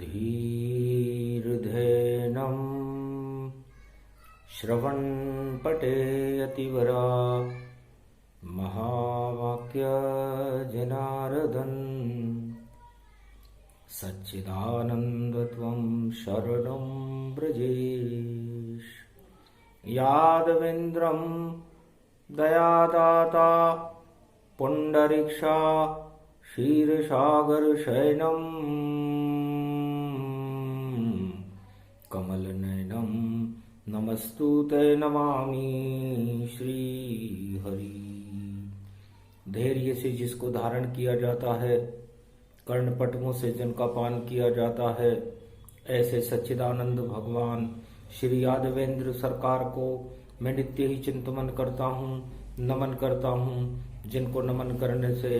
बुद्धिर्धेनम् श्रवणपटेऽतिवरा महावाक्यजनार्दन सच्चिदानन्दत्वं शरणं व्रजेश। यादवेन्द्रं दयादाता पुण्डरीक्षा क्षीरसागरशयनं कमलनयनं नमस्तुते नमामि श्रीहरि। धैर्य से जिसको धारण किया जाता है, कर्णपटमों से जिनका पान किया जाता है, ऐसे सच्चिदानंद भगवान श्री यादवेंद्र सरकार को मैं नित्य ही चिंतन करता हूँ, नमन करता हूँ। जिनको नमन करने से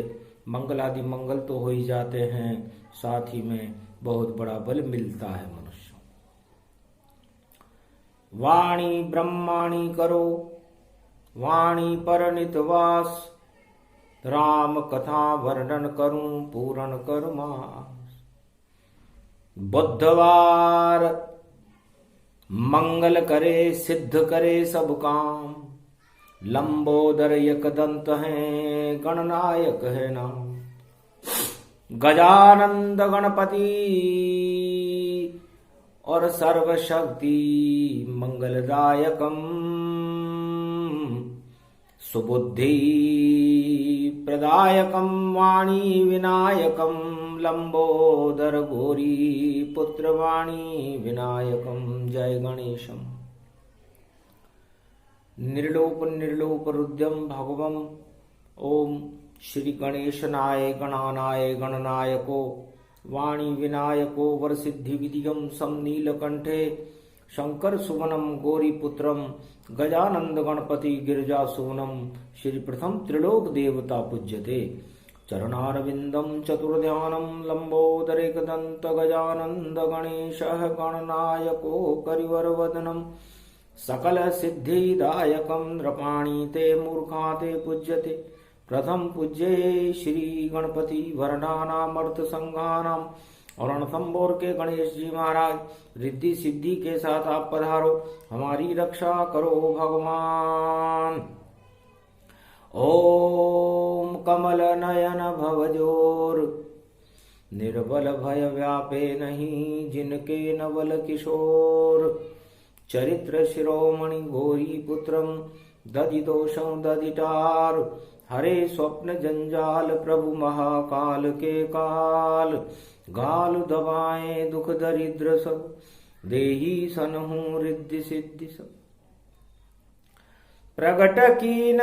मंगल आदि मंगल तो हो ही जाते हैं, साथ ही में बहुत बड़ा बल मिलता है मनुष्य। वाणी ब्रह्माणी करो वाणी पर नितवास, राम कथा वर्णन करूं पूर्ण करुमास। बुधवार मंगल करे सिद्ध करे सब काम, लंबोदर एकदंत है गणनायक है नाम। गजानंद गणपति और सर्वशक्ति मंगलदायकम, सुबुद्धि प्रदायकम वाणी विनायकम, लंबोदर गौरी पुत्र वाणी विनायकम। जय गणेशम। निर्लोप निर्लोप रुद्रम भगवम ओम श्री गणेशनाय गणानाय गणनायको, वाणी विनायको वरसिद्धि विधियम सम नीलकंठे, शंकर सुवनम गौरीपुत्रम गजानंद गणपति गिरिजा सुवनम। श्री प्रथम त्रिलोक देवता पूज्यते। चरणारविंदम चतुर्ध्यानम लंबोदरेकदंत गजानंद गणेशः गणनायको करिवरवदनम, सकल सिद्धिदायकम नृपाणी ते मूर्खा ते पूज्यते। प्रथम पूज्ये श्री गणपति वरदानामर्थ संघानाम। और रणथंबोर के गणेश जी महाराज, रिद्धि सिद्धि के साथ आप पधारो, हमारी रक्षा करो भगवान। ओम कमल नयन भवजोर, निर्बल भय व्यापे नहीं जिनके नवल किशोर। चरित्र शिरोमणि गौरी पुत्रम दधि दोषं दधिटार, हरे स्वप्न जंजाल प्रभु महाकाल के काल। गाल दबाए दुख दरिद्र सब, देही सनहु रिद्धि सिद्धि सब। प्रगट कीन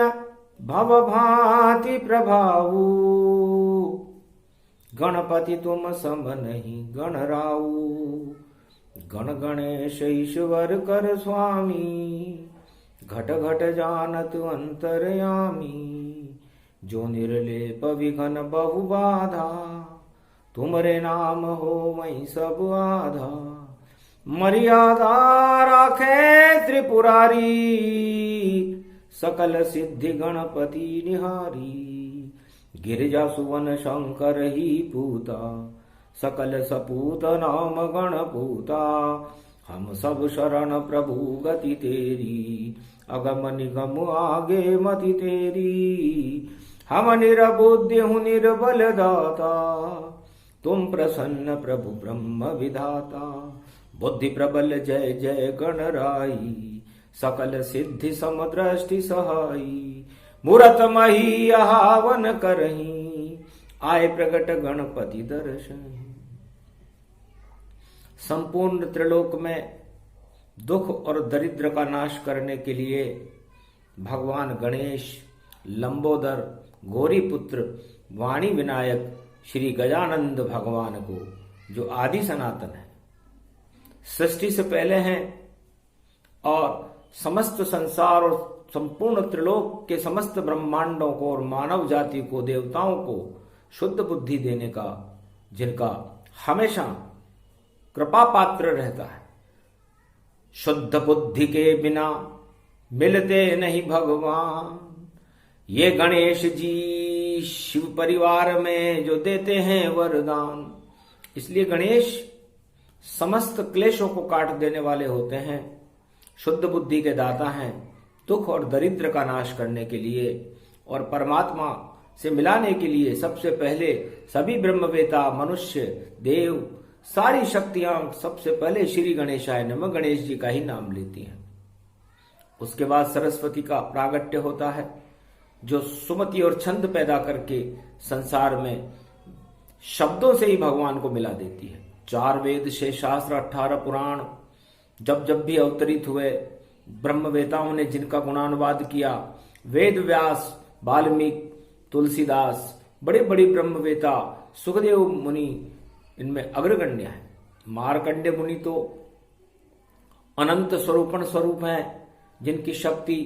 भव भांति प्रभाऊ, गणपति तुम सम नहीं गणराऊ। गण गणेश ईश्वर कर स्वामी, घट घट जानत अंतरयामी। जो निर्लेप विघन बहु बाधा, तुमरे नाम हो वही सब आधा। मर्यादा राखे त्रिपुरारी, सकल सिद्धि गणपति निहारी। गिरिजा सुवन शंकर ही पूता, सकल सपूत नाम गणपूता। हम सब शरण प्रभु गति तेरी, अगम निगम आगे मति तेरी। हम निरबुद्धि हूँ निर्बल दाता, तुम प्रसन्न प्रभु ब्रह्म विधाता। बुद्धि प्रबल जय जय गणराई, सकल सिद्धि समदृष्टि सहाई। मूरत मही आवन करही, आए प्रगट गणपति दर्शन। संपूर्ण त्रिलोक में दुख और दरिद्र का नाश करने के लिए भगवान गणेश, लंबोदर गौरी पुत्र वाणी विनायक श्री गजानंद भगवान को, जो आदि सनातन है, सृष्टि से पहले हैं और समस्त संसार और संपूर्ण त्रिलोक के समस्त ब्रह्मांडों को और मानव जाति को, देवताओं को शुद्ध बुद्धि देने का, जिनका हमेशा कृपा पात्र रहता है। शुद्ध बुद्धि के बिना मिलते नहीं भगवान। ये गणेश जी शिव परिवार में जो देते हैं वरदान, इसलिए गणेश समस्त क्लेशों को काट देने वाले होते हैं, शुद्ध बुद्धि के दाता हैं, दुख और दरिद्र का नाश करने के लिए और परमात्मा से मिलाने के लिए सबसे पहले सभी ब्रह्मवेता, मनुष्य, देव, सारी शक्तियां सबसे पहले श्री गणेशाय नमः गणेश जी का ही नाम लेती हैं। उसके बाद सरस्वती का प्रागट्य होता है, जो सुमति और छंद पैदा करके संसार में शब्दों से ही भगवान को मिला देती है। 4 वेद, 6 शास्त्र, 18 पुराण जब जब भी अवतरित हुए, ब्रह्मवेताओं ने जिनका गुणानुवाद किया, वेद व्यास, वाल्मीकि, तुलसीदास, बड़े बड़े ब्रह्मवेता, सुखदेव मुनि इनमें अग्रगण्य है। मार्कंडेय मुनि तो अनंत स्वरूपण स्वरूप हैं, जिनकी शक्ति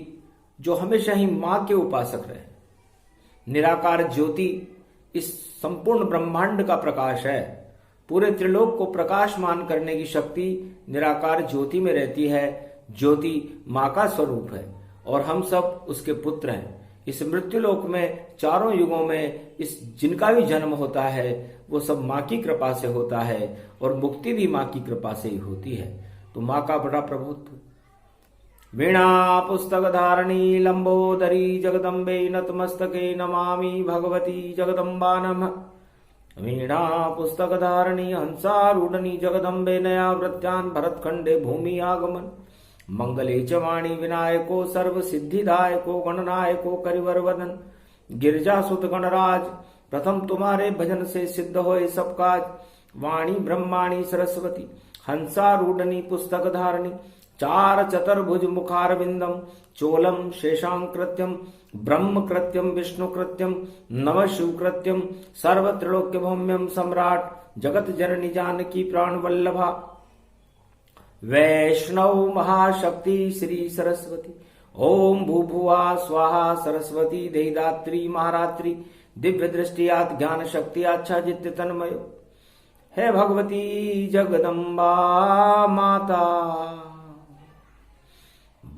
जो हमेशा ही मां के उपासक रहे। निराकार ज्योति इस संपूर्ण ब्रह्मांड का प्रकाश है। पूरे त्रिलोक को प्रकाशमान करने की शक्ति निराकार ज्योति में रहती है। ज्योति मां का स्वरूप है और हम सब उसके पुत्र हैं। इस मृत्युलोक में चारों युगों में इस जिनका भी जन्म होता है वो सब मां की कृपा से होता है और मुक्ति भी मां की कृपा से ही होती है। तो मां का बड़ा प्रभुत्व। वीणा पुस्तक धारणी लंबोदरी जगदम्बे नतमस्तके नमामि भगवती जगदम्बा नमः। वीणा पुस्तक धारणी हंसारूढ़नी जगदम्बे नया वृत्यान भरतखंडे भूमि आगमन। मंगले च वाणी विनायको सर्व सिद्धिदायको गणनायको करिवर वदन। गिरजा सुत गणराज प्रथम तुम्हारे भजन से सिद्ध होए सब काज। वाणी ब्रह्माणी सरस्वती हंसारूढ़नी पुस्तक धारणी। 4 चतुर्भुज मुखारविंदम चोलम शेषांकृत्यम ब्रह्म कृत्यम विष्णु कृत्यम नव शिव कृत्यम सर्वत्रिलोक्य भौम्यम सम्राट जगत जननी जानकी प्राण वल्लभा। वैष्णव महाशक्ति श्री सरस्वती। ओम भूभुआ स्वाहा सरस्वती देहिदात्री महारात्रि दिव्य दृष्टियात ज्ञान शक्ति आच्छादित तन्मयो। है भगवती जगदम्बा माता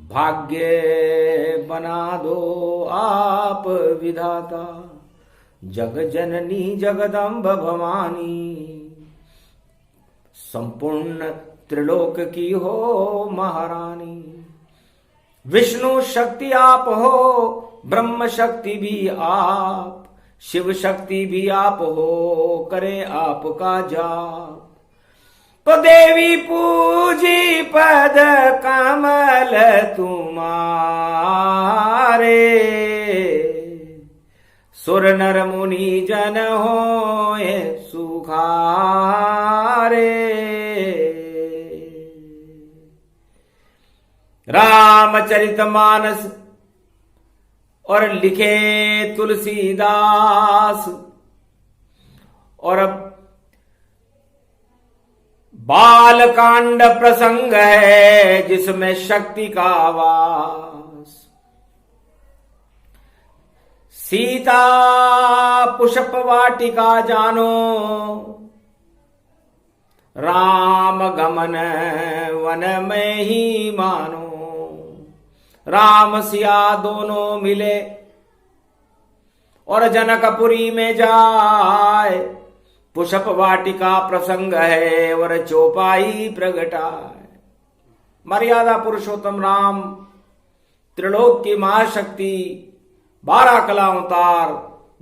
भाग्य बना दो आप विधाता। जग जननी जगदम्ब भवानी संपूर्ण त्रिलोक की हो महारानी। विष्णु शक्ति आप हो, ब्रह्म शक्ति भी आप, शिव शक्ति भी आप हो, करे आपका जाप। तो देवी पूजी पद कमल तुम्हारे। सुर नर मुनि जन होए सुखारे। रामचरितमानस और लिखे तुलसीदास। और अब बालकांड प्रसंग है जिसमें शक्ति का वास। सीता पुष्प वाटिका जानो, राम गमन वन में ही मानो। राम सिया दोनों मिले और जनकपुरी में जाए। पुष्प वाटिका प्रसंग है और चौपाई प्रगटाए। मर्यादा पुरुषोत्तम राम त्रिलोक की महाशक्ति 12 कला अवतार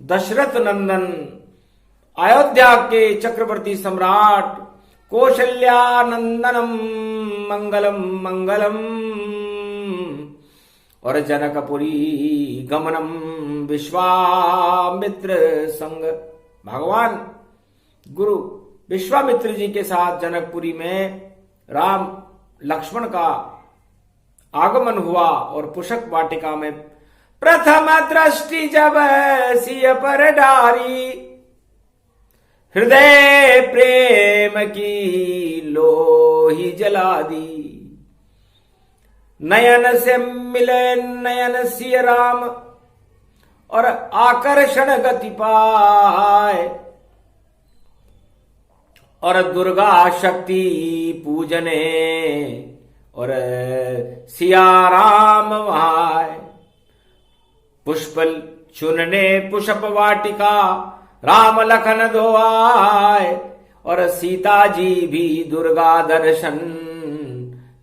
दशरथ नंदन अयोध्या के चक्रवर्ती सम्राट कौशल्यानंदनम मंगलम मंगलम। और जनकपुरी गमनम विश्वामित्र संग। भगवान गुरु विश्वामित्र जी के साथ जनकपुरी में राम लक्ष्मण का आगमन हुआ और पुष्प वाटिका में प्रथम दृष्टि जब सिय पर डारी। हृदय प्रेम की लोही जला दी। नयन से मिले नयन सिय राम और आकर्षण गति पाए। और दुर्गा शक्ति पूजने और सिया राम वहां। पुष्प चुनने पुष्प वाटिका राम लखन दो आए। और सीता जी भी दुर्गा दर्शन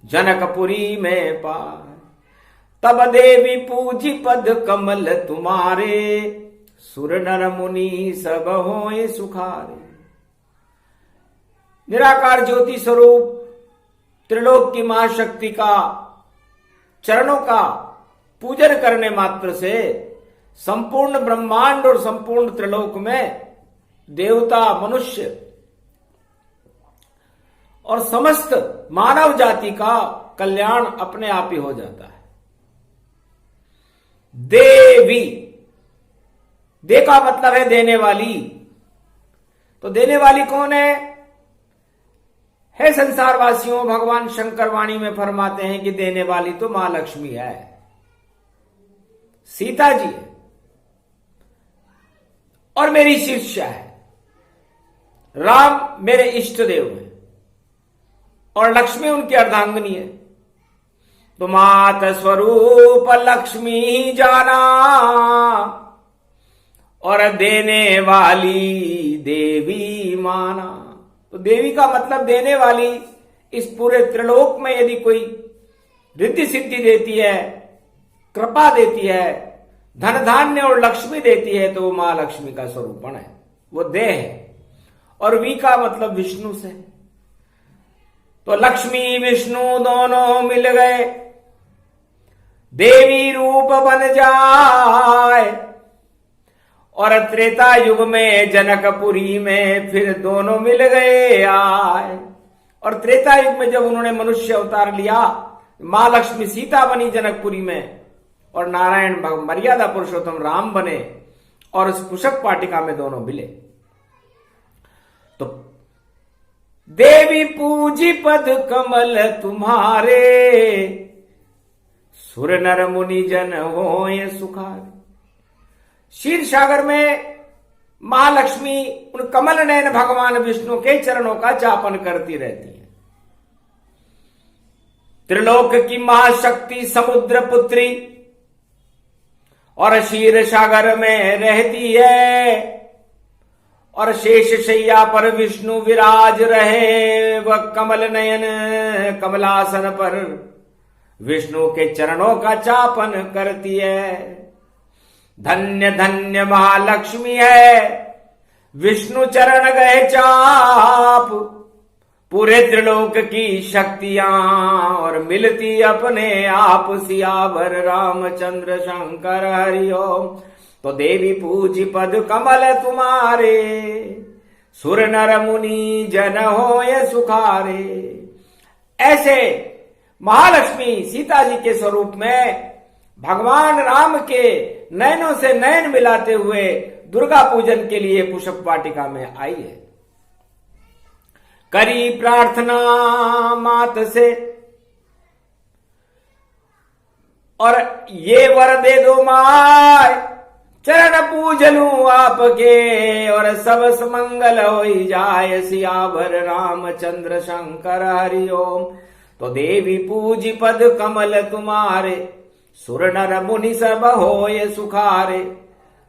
जनकपुरी में पाए। तब देवी पूजी पद कमल तुम्हारे, सुर नर मुनि सब होए सुखारे। निराकार ज्योति स्वरूप त्रिलोक की महाशक्ति का चरणों का पूजन करने मात्र से संपूर्ण ब्रह्मांड और संपूर्ण त्रिलोक में देवता, मनुष्य और समस्त मानव जाति का कल्याण अपने आप ही हो जाता है। देवी, दे का मतलब है देने वाली। तो देने वाली कौन है संसारवासियों? भगवान शंकर वाणी में फरमाते हैं कि देने वाली तो मां लक्ष्मी है, सीता जी है और मेरी शिष्या है। राम मेरे इष्ट देव हैं और लक्ष्मी उनकी अर्धांगिनी है। तो मात स्वरूप लक्ष्मी जाना और देने वाली देवी माना। तो देवी का मतलब देने वाली। इस पूरे त्रिलोक में यदि कोई रिद्धि सिद्धि देती है, कृपा देती है, धन धान्य और लक्ष्मी देती है, तो वो मां लक्ष्मी का स्वरूपण है, वो देह है। और वी का मतलब विष्णु से। तो लक्ष्मी विष्णु दोनों मिल गए, देवी रूप बन जाए। और त्रेता युग में जनकपुरी में फिर दोनों मिल गए आए। और त्रेता युग में जब उन्होंने मनुष्य अवतार लिया, मां लक्ष्मी सीता बनी जनकपुरी में और नारायण मर्यादा पुरुषोत्तम राम बने और उस पुष्प वाटिका में दोनों मिले। तो देवी पूजी पद कमल तुम्हारे, सुर नर मुनि जन होए सुखारे। क्षीर सागर में महालक्ष्मी उन कमल नयन भगवान विष्णु के चरणों का जापन करती रहती है। त्रिलोक की महाशक्ति समुद्र पुत्री और क्षीर सागर में रहती है। और शेष शैया पर विष्णु विराज रहे, वह कमल नयन कमलासन पर विष्णु के चरणों का जापन करती है। धन्य धन्य महालक्ष्मी है, विष्णु चरण गए चाप। पूरे त्रिलोक की शक्तियां और मिलती अपने आप, सियावर रामचंद्र शंकर हरिओम। तो देवी पूजी पद कमल तुम्हारे, सुर नर मुनि जन होए सुखारे। ऐसे महालक्ष्मी सीता जी के स्वरूप में भगवान राम के नयनों से नयन मिलाते हुए दुर्गा पूजन के लिए पुष्प वाटिका में आई है। करी प्रार्थना मात से और ये वर दे दो माय, चरण पूज लूं आपके और सब सुमंगल हो जाए, सियावर रामचंद्र शंकर हरिओम। तो देवी पूजी पद कमल तुम्हारे, सुर नर मुनि सब होए सुखारे।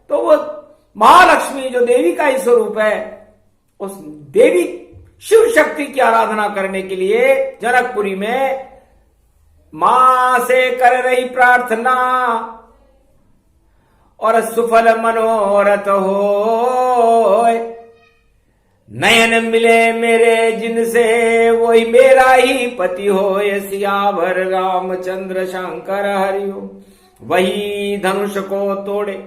तो वो महालक्ष्मी जो देवी का ही स्वरूप है, उस देवी शिव शक्ति की आराधना करने के लिए जनकपुरी में मां से कर रही प्रार्थना और सुफल मनोरथ होए। नयन मिले मेरे जिनसे, वही मेरा ही पति होए, सियावर रामचंद्र शंकर हरिओम। वही धनुष को तोड़े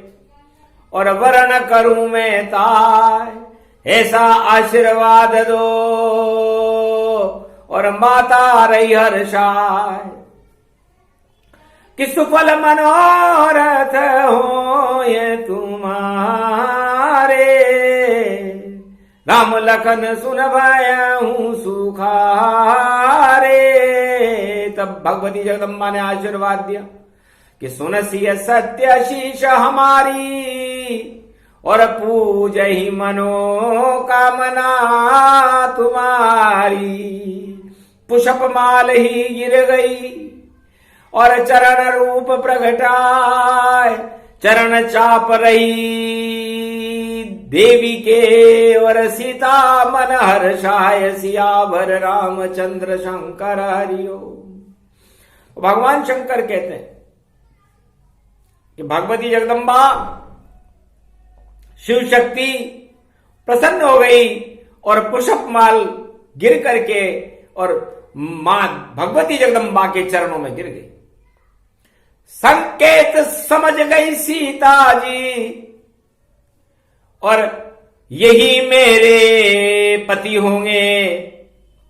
और वरण करूं मैं ताय, ऐसा आशीर्वाद दो और माता रही हर्षाय। कि सुफल मनोरथ हो ये तुम्हारे, राम लखन सुन भयहूं सुखारे। तब भगवती जगदम्बा ने आशीर्वाद दिया कि सुनसिय सत्य शीश हमारी और पूज ही मनोकामना तुम्हारी। पुष्प माल ही गिर गई और चरण रूप प्रगटाए, चरण चाप रही देवी के और सीता मन हर्षाय सियावर रामचंद्र शंकर हरिओ। भगवान शंकर कहते हैं कि भगवती जगदम्बा शिव शक्ति प्रसन्न हो गई और पुष्प माल गिर करके और मां भगवती जगदम्बा के चरणों में गिर गई। संकेत समझ गई सीता जी और यही मेरे पति होंगे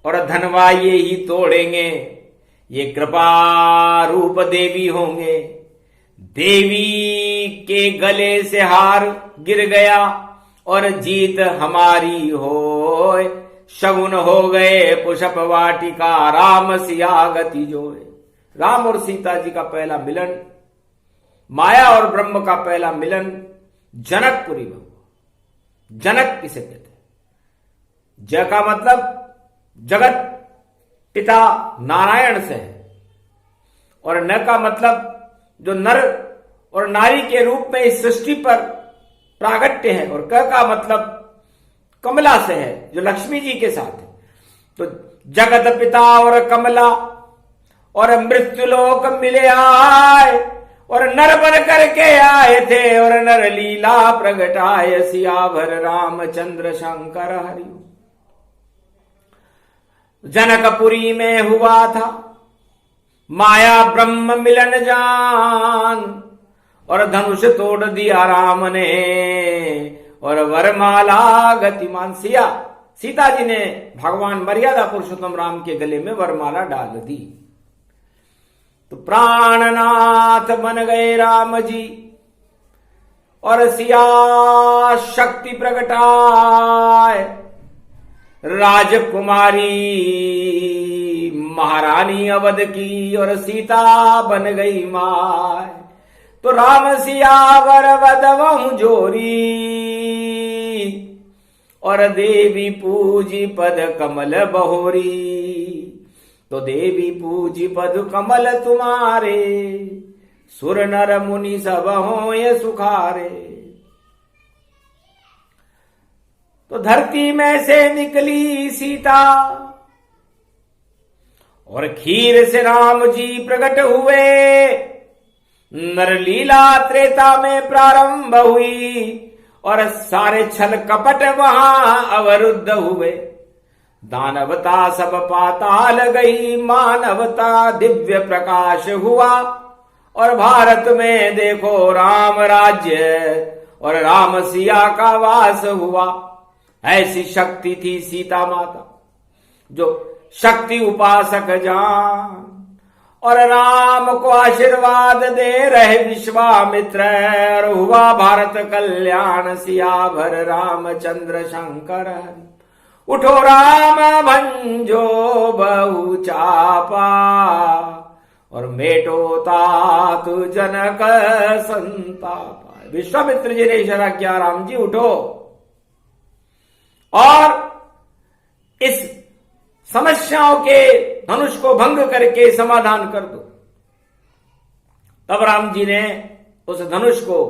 और धनवा ये ही तोड़ेंगे, ये कृपा रूप देवी होंगे। देवी के गले से हार गिर गया और जीत हमारी होए, शगुन हो गए पुष्प वाटिका राम सिया गति जोए। राम और सीता जी का पहला मिलन, माया और ब्रह्म का पहला मिलन जनकपुरी में हुआ। जनक किसे कहते हैं? ज का मतलब जगत पिता नारायण से है और न का मतलब जो नर और नारी के रूप में इस सृष्टि पर प्रागट्य है और क का मतलब कमला से है जो लक्ष्मी जी के साथ है। तो जगत पिता और कमला और मृत्युलोक मिले आए और नर बन करके आए थे और नर लीला प्रगटाय सियावर रामचंद्र शंकर हरि। जनकपुरी में हुआ था माया ब्रह्म मिलन जान और धनुष तोड़ दिया राम ने और वरमाला गतिमान। सीता जी ने भगवान मर्यादा पुरुषोत्तम राम के गले में वरमाला डाल दी तो प्राणनाथ बन गए राम जी और सिया शक्ति प्रगटाए। राजकुमारी महारानी अवध की और सीता बन गई माय। तो राम सिया वर वदवहु जोरी और देवी पूजी पद कमल बहोरी। तो देवी पूजी पद कमल तुम्हारे सुर नर मुनि सब हो ये सुखारे। तो धरती में से निकली सीता और खीर से राम जी प्रकट हुए। नरलीला त्रेता में प्रारंभ हुई और सारे छल कपट वहां अवरुद्ध हुए। दानवता सब पाताल गई, मानवता दिव्य प्रकाश हुआ और भारत में देखो राम राज्य और राम सिया का वास हुआ। ऐसी शक्ति थी सीता माता जो शक्ति उपासक जान और राम को आशीर्वाद दे रहे विश्वामित्र और हुआ भारत कल्याण सियावर रामचंद्र शंकर। उठो राम भंजो बहु चापा और मेटो तात जनक संतापा। विश्वामित्र जी ने इशारा किया, राम जी उठो और इस समस्याओं के धनुष को भंग करके समाधान कर दो। तब राम जी ने उस धनुष को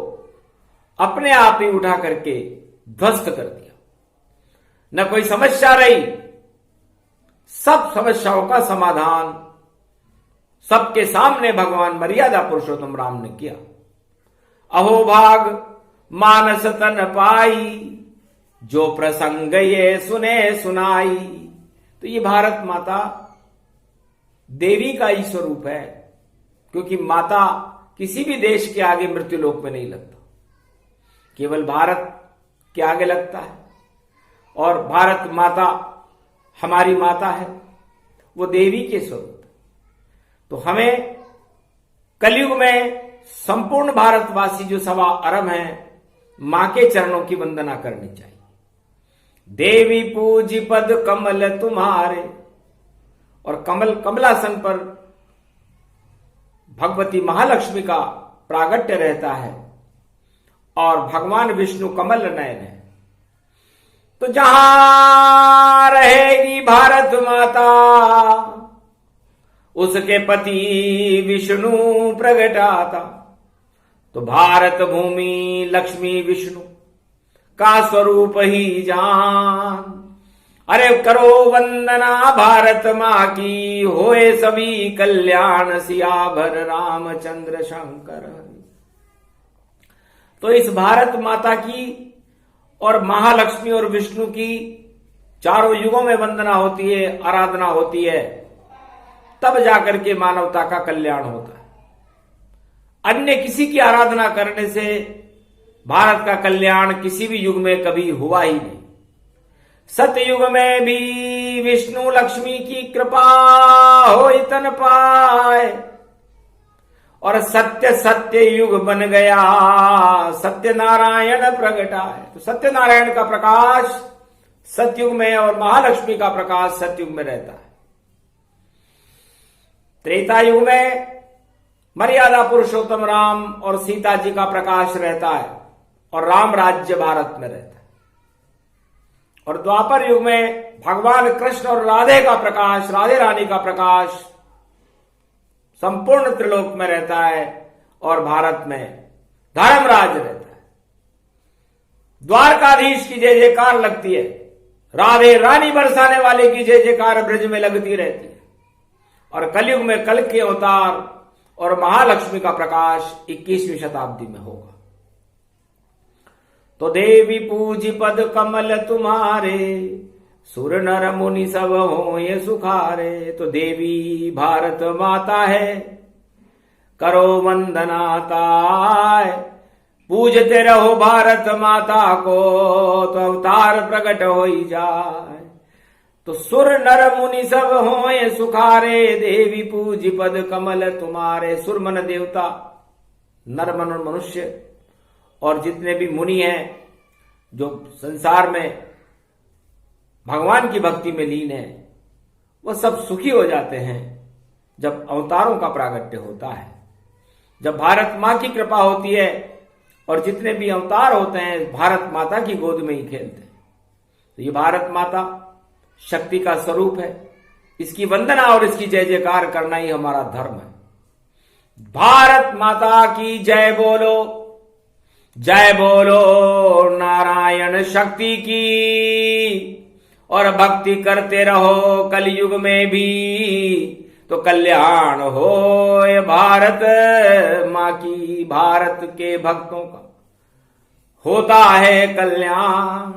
अपने आप ही उठा करके ध्वस्त कर दिया। न कोई समस्या रही, सब समस्याओं का समाधान सबके सामने भगवान मर्यादा पुरुषोत्तम राम ने किया। अहो भाग मानस तन पाई, जो प्रसंग ये सुने सुनाई। तो ये भारत माता देवी का ही स्वरूप है, क्योंकि माता किसी भी देश के आगे मृत्युलोक में नहीं लगता, केवल भारत के आगे लगता है। और भारत माता हमारी माता है, वो देवी के स्वरूप। तो हमें कलयुग में संपूर्ण भारतवासी जो 1.25 अरब हैं, मां के चरणों की वंदना करनी चाहिए। देवी पूजी पद कमल तुम्हारे, और कमलासन पर भगवती महालक्ष्मी का प्रागट्य रहता है और भगवान विष्णु कमल नयन है। तो जहां रहेगी भारत माता, उसके पति विष्णु प्रगटाता। तो भारत भूमि लक्ष्मी विष्णु का स्वरूप ही जान। अरे करो वंदना भारत माँ की, होए सभी कल्याण सियावर रामचंद्र शंकर। तो इस भारत माता की और महालक्ष्मी और विष्णु की चारों युगों में वंदना होती है, आराधना होती है, तब जाकर के मानवता का कल्याण होता है। अन्य किसी की आराधना करने से भारत का कल्याण किसी भी युग में कभी हुआ ही नहीं। सतयुग में भी विष्णु लक्ष्मी की कृपा हो तन पाए, और सत्य सत्य युग बन गया, सत्यनारायण प्रगटाए। तो सत्यनारायण का प्रकाश सतयुग में और महालक्ष्मी का प्रकाश सतयुग में रहता है। त्रेता युग में मर्यादा पुरुषोत्तम राम और सीता जी का प्रकाश रहता है और राम राज्य भारत में रहता है। और द्वापर युग में भगवान कृष्ण और राधे का प्रकाश, राधे रानी का प्रकाश संपूर्ण त्रिलोक में रहता है और भारत में धर्मराज रहता है। द्वारकाधीश की जय जयकार लगती है, राधे रानी बरसाने वाले की जय जयकार ब्रज में लगती रहती है। और कलयुग में कल के अवतार और महालक्ष्मी का प्रकाश 21वीं शताब्दी में होगा। तो देवी पूजी पद कमल तुम्हारे, सुर नर मुनि सब हो ये सुखारे। तो देवी भारत माता है, करो वंदना ताय, पूजते रहो भारत माता को, तो अवतार प्रकट हो ही जाए। तो सुर नर मुनि सब हो ये सुखारे, देवी पूजी पद कमल तुम्हारे। सुर मन देवता, नर मन मनुष्य और जितने भी मुनि हैं जो संसार में भगवान की भक्ति में लीन है, वह सब सुखी हो जाते हैं जब अवतारों का प्रागट्य होता है, जब भारत माँ की कृपा होती है और जितने भी अवतार होते हैं भारत माता की गोद में ही खेलते हैं। तो ये भारत माता शक्ति का स्वरूप है, इसकी वंदना और इसकी जय जयकार करना ही हमारा धर्म है। भारत माता की जय बोलो, जय बोलो नारायण शक्ति की। और भक्ति करते रहो कलयुग में भी, तो कल्याण हो भारत माँ की। भारत के भक्तों का होता है कल्याण।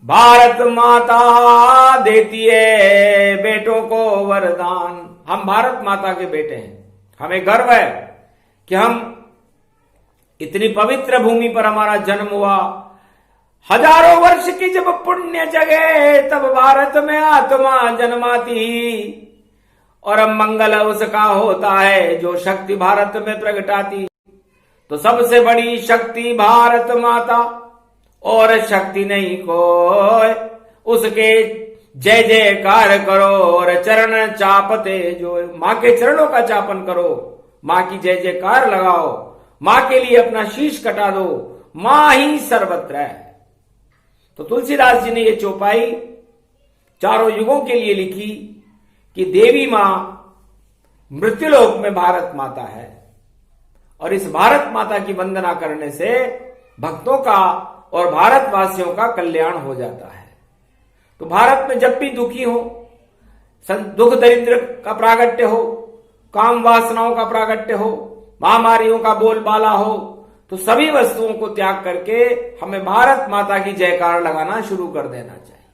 भारत माता देती है बेटों को वरदान। हम भारत माता के बेटे हैं, हमें गर्व है कि हम इतनी पवित्र भूमि पर हमारा जन्म हुआ। हजारों वर्ष की जब पुण्य जगे, तब भारत में आत्मा जन्माती। और अब मंगल उसका होता है जो शक्ति भारत में प्रगटाती। तो सबसे बड़ी शक्ति भारत माता, और शक्ति नहीं कोई। उसके जय जयकार करो और चरण चापते जो। माँ के चरणों का चापन करो, माँ की जय जयकार लगाओ, माँ के लिए अपना शीश कटा दो। माँ ही सर्वत्र है। तो तुलसीदास जी ने ये चौपाई चारों युगों के लिए लिखी कि देवी माँ मृत्युलोक में भारत माता है, और इस भारत माता की वंदना करने से भक्तों का और भारतवासियों का कल्याण हो जाता है। तो भारत में जब भी दुखी हो, दुख दरिद्र का प्रागट्य हो, काम वासनाओं का प्रागट्य हो, महामारियों का बोलबाला हो, तो सभी वस्तुओं को त्याग करके हमें भारत माता की जयकार लगाना शुरू कर देना चाहिए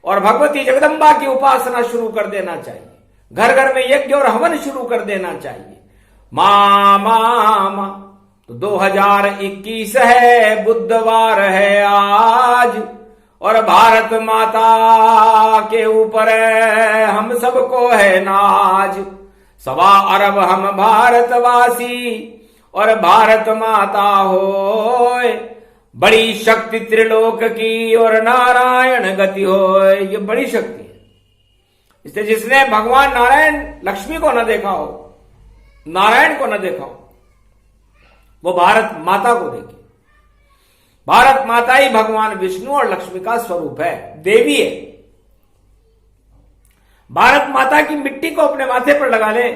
और भगवती जगदम्बा की उपासना शुरू कर देना चाहिए। घर घर में यज्ञ और हवन शुरू कर देना चाहिए। मां मां मां। तो 2021 है, बुधवार है आज, और भारत माता के ऊपर हम सबको है नाज। 1.25 अरब हम भारतवासी, और भारत माता होए बड़ी शक्ति त्रिलोक की, और नारायण गति होए। ये बड़ी शक्ति है। इसलिए जिसने भगवान नारायण लक्ष्मी को न देखा हो, नारायण को न देखा हो, वो भारत माता को देखे। भारत माता ही भगवान विष्णु और लक्ष्मी का स्वरूप है, देवी है। भारत माता की मिट्टी को अपने माथे पर लगा ले,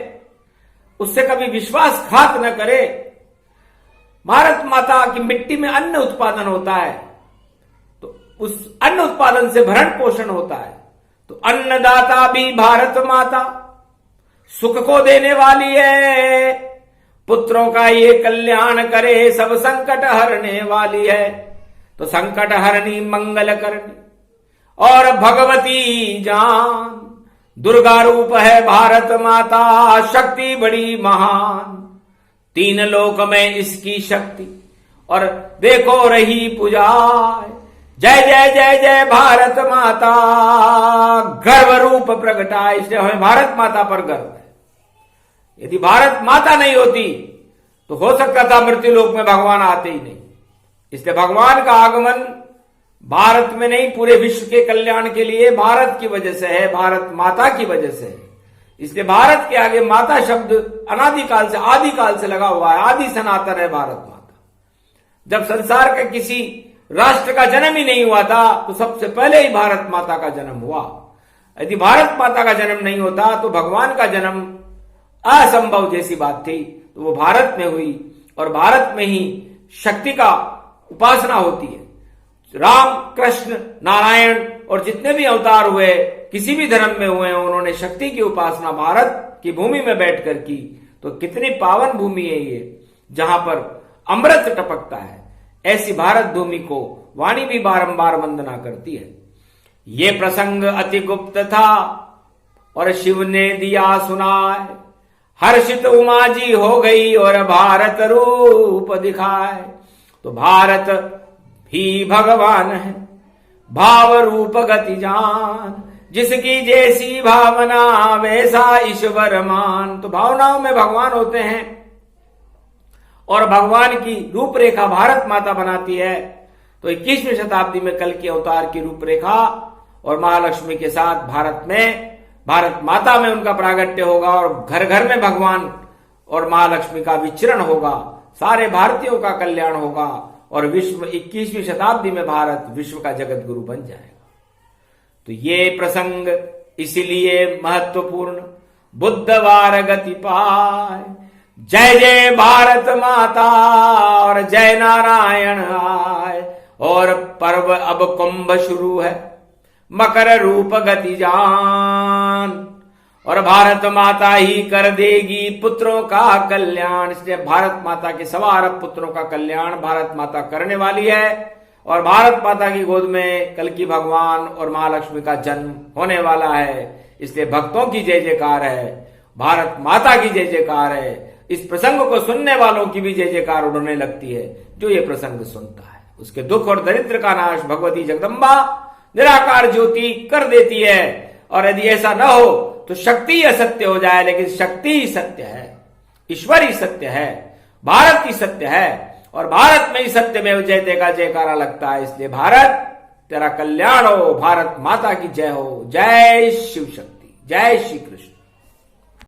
उससे कभी विश्वासघात न करे। भारत माता की मिट्टी में अन्न उत्पादन होता है, उस अन्न उत्पादन से भरण पोषण होता है। तो अन्नदाता भी भारत माता सुख को देने वाली है, पुत्रों का ये कल्याण करे, सब संकट हरने वाली है। तो संकट हरणी मंगल करनी और भगवती जान, दुर्गा रूप है भारत माता, शक्ति बड़ी महान, तीन लोक में इसकी शक्ति और देखो रही पुजाए। जय जय जय जय भारत माता, गर्व रूप प्रगटाए। इसलिए हमें भारत माता पर गर्व है। यदि भारत माता नहीं होती तो हो सकता था मृत्यु लोक में भगवान आते ही नहीं। इसलिए भगवान का आगमन भारत में नहीं, पूरे विश्व के कल्याण के लिए भारत की वजह से है, भारत माता की वजह से है। इसलिए भारत के आगे माता शब्द अनादिकाल से, आदिकाल से लगा हुआ है। आदि सनातन है भारत माता। जब संसार के किसी राष्ट्र का जन्म ही नहीं हुआ था तो सबसे पहले ही भारत माता का जन्म हुआ। यदि भारत माता का जन्म नहीं होता तो भगवान का जन्म असंभव जैसी बात थी। तो वो भारत में हुई और भारत में ही शक्ति का उपासना होती है। राम, कृष्ण, नारायण और जितने भी अवतार हुए, किसी भी धर्म में हुए, उन्होंने शक्ति की उपासना भारत की भूमि में बैठकर की। तो कितनी पावन भूमि है ये, जहां पर अमृत टपकता है। ऐसी भारत भूमि को वाणी भी बारंबार वंदना करती है। ये प्रसंग अति गुप्त था और शिव ने दिया सुनाए, हर्षित उमा जी हो गई और भारत रूप दिखाए। तो भारत ही भगवान है, भाव रूप गति जान, जिसकी जैसी भावना वैसा ईश्वर मान। तो भावनाओं में भगवान होते हैं और भगवान की रूपरेखा भारत माता बनाती है। तो 21वीं शताब्दी में कल की अवतार की रूपरेखा और महालक्ष्मी के साथ भारत माता में उनका प्रागट्य होगा और घर घर में भगवान और महालक्ष्मी का विचरण होगा। सारे भारतीयों का कल्याण होगा और विश्व 21वीं शताब्दी में भारत विश्व का जगत गुरु बन जाएगा। तो ये प्रसंग इसलिए महत्वपूर्ण, बुधवार गति पाए। जय जय भारत माता और जय नारायण आए। और पर्व अब कुंभ शुरू है, मकर रूप गति जान, और भारत माता ही कर देगी पुत्रों का कल्याण। इसलिए भारत माता के 1.25 अरब पुत्रों का कल्याण भारत माता करने वाली है। और भारत माता की गोद में कल की भगवान और महालक्ष्मी का जन्म होने वाला है। इसलिए भक्तों की जय जयकार है, भारत माता की जय जयकार है। इस प्रसंग को सुनने वालों की भी जय जयकार उड़ने लगती है। जो ये प्रसंग सुनता है उसके दुख और दरिद्र का नाश भगवती जगदम्बा निराकार ज्योति कर देती है। और यदि ऐसा न हो तो शक्ति असत्य हो जाए, लेकिन शक्ति ही सत्य है, ईश्वर ही सत्य है, भारत ही सत्य है। और भारत में ही सत्य में जयते का जयकारा लगता है। इसलिए भारत तेरा कल्याण हो, भारत माता की जय हो। जय शिव शक्ति, जय श्री कृष्ण।